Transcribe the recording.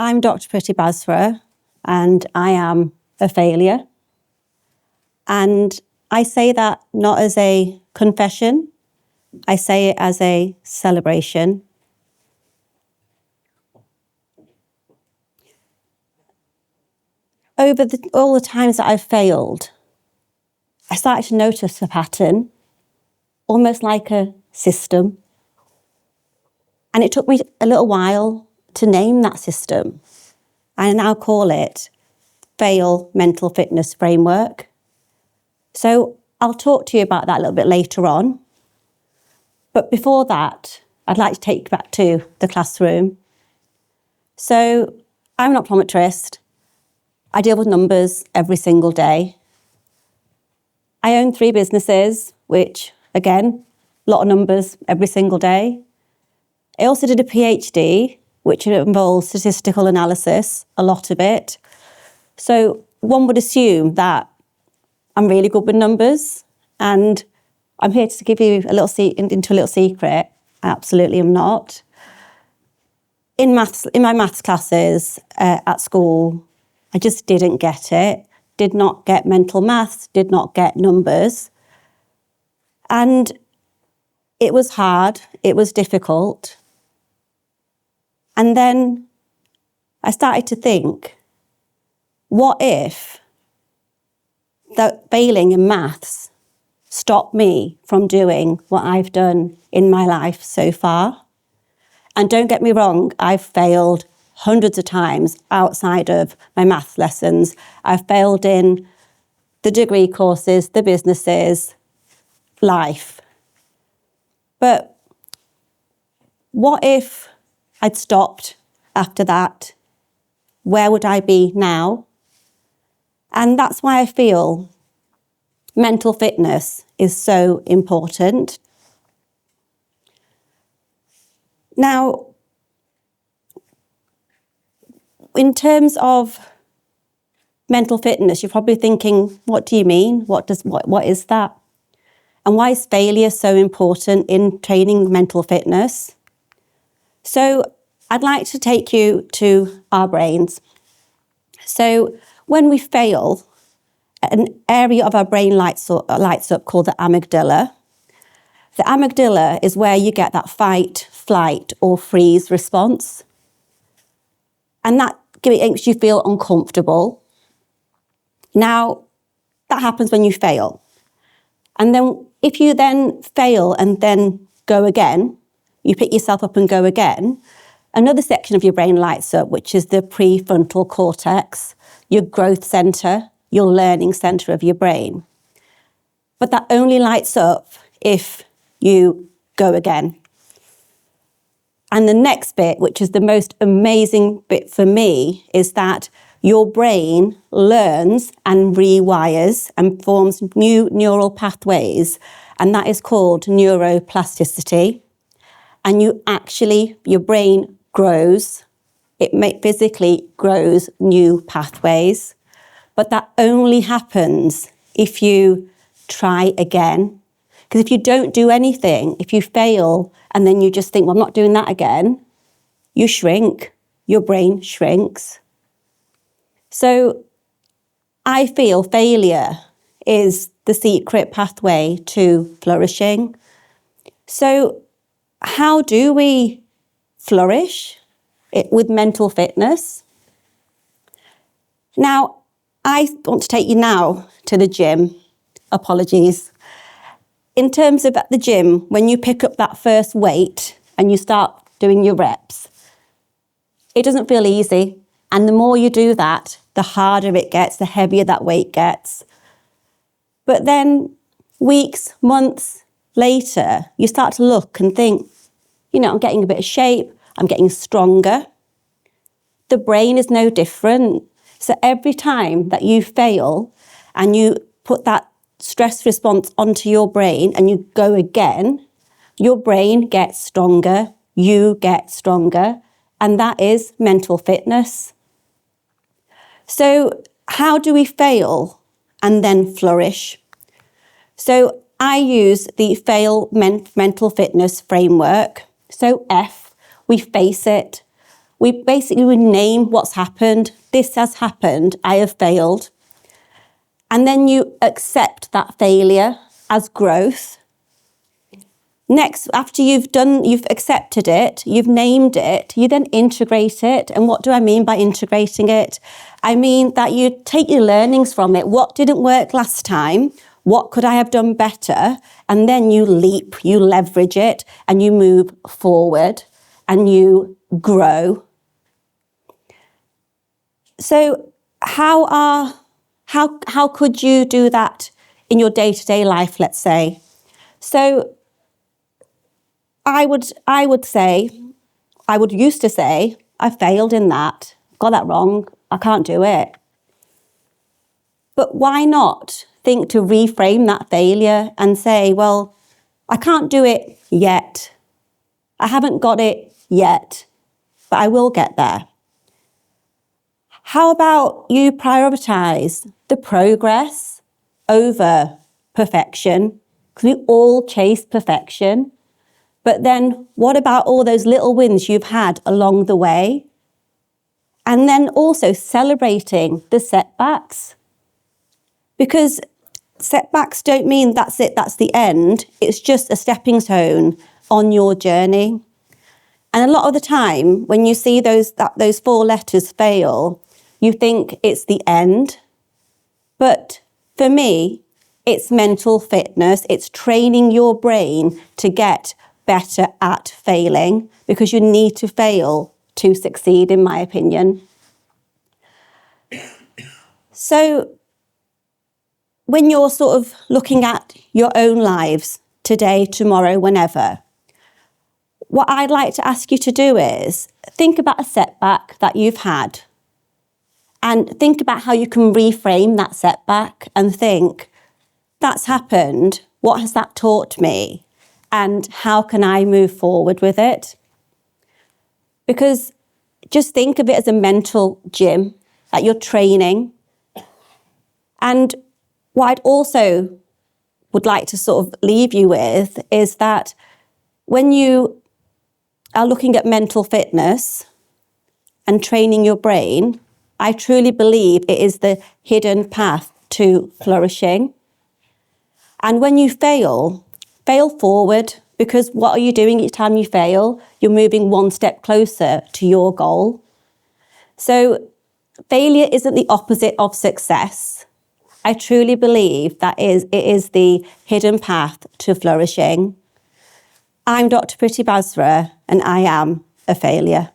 I'm Dr. Pretty Basra, and I am a failure. And I say that not as a confession, I say it as a celebration. Over all the times that I've failed, I started to notice a pattern, almost like a system. And it took me a little while to name that system. I now call it F.A.I.L Mental Fitness Framework. So I'll talk to you about that a little bit later on. But before that, I'd like to take you back to the classroom. So I'm an optometrist. I deal with numbers every single day. I own 3 businesses, which, again, a lot of numbers every single day. I also did a PhD, which involves statistical analysis, a lot of it. So one would assume that I'm really good with numbers, and I'm here to give you into a little secret. I absolutely am not. In my maths classes at school, I just didn't get it. Did not get mental maths, did not get numbers. And it was hard, it was difficult. And then I started to think, what if that failing in maths stopped me from doing what I've done in my life so far? And don't get me wrong, I've failed hundreds of times outside of my maths lessons. I've failed in the degree courses, the businesses, life. But what if I'd stopped after that? Where would I be now? And that's why I feel mental fitness is so important. Now, in terms of mental fitness, you're probably thinking, what do you mean? What is that? And why is failure so important in training mental fitness? So I'd like to take you to our brains. So when we fail, an area of our brain lights up called the amygdala. The amygdala is where you get that fight, flight, or freeze response. And that makes you feel uncomfortable. Now, that happens when you fail. And then if you then fail and then go again, you pick yourself up and go again, another section of your brain lights up, which is the prefrontal cortex, your growth center, your learning center of your brain. But that only lights up if you go again. And the next bit, which is the most amazing bit for me, is that your brain learns and rewires and forms new neural pathways, and that is called neuroplasticity. And your brain grows, it physically grows new pathways, but that only happens if you try again. Because if you don't do anything, if you fail and then you just think, well, I'm not doing that again, you shrink, your brain shrinks. So I feel failure is the secret pathway to flourishing. So how do we flourish with mental fitness? Now, I want to take you now to the gym. Apologies. In terms of at the gym, when you pick up that first weight and you start doing your reps, it doesn't feel easy. And the more you do that, the harder it gets, the heavier that weight gets. But then weeks, months later, you start to look and think, I'm getting a bit of shape, I'm getting stronger. The brain is no different. So every time that you fail and you put that stress response onto your brain and you go again, your brain gets stronger, you get stronger, and that is mental fitness. So how do we fail and then flourish? So I use the F.A.I.L mental fitness framework. So F, we face it. we name what's happened. This has happened. I have failed. And then you accept that failure as growth. Next, after you've accepted it, you've named it, you then integrate it. And what do I mean by integrating it? I mean that you take your learnings from it. What didn't work last time? What could I have done better? And then you leap, you leverage it, and you move forward and you grow. So how could you do that in your day-to-day life, let's say? So I used to say, I failed in that, got that wrong, I can't do it. But why not think to reframe that failure and say, well, I can't do it yet. I haven't got it yet, but I will get there. How about you prioritize the progress over perfection? Because we all chase perfection. But then what about all those little wins you've had along the way? And then also celebrating the setbacks. Because setbacks don't mean that's it, that's the end. It's just a stepping stone on your journey. And a lot of the time, when you see those 4 letters fail, you think it's the end. But for me, it's mental fitness. It's training your brain to get better at failing, because you need to fail to succeed, in my opinion. So when you're sort of looking at your own lives today, tomorrow, whenever, what I'd like to ask you to do is think about a setback that you've had and think about how you can reframe that setback and think, that's happened, what has that taught me? And how can I move forward with it? Because just think of it as a mental gym that you're training. And what I'd also would like to sort of leave you with is that when you are looking at mental fitness and training your brain, I truly believe it is the hidden path to flourishing. And when you fail forward, because what are you doing each time you fail? You're moving one step closer to your goal. So failure isn't the opposite of success. I truly believe that it is the hidden path to flourishing. I'm Dr. Pretty Basra, and I am a failure.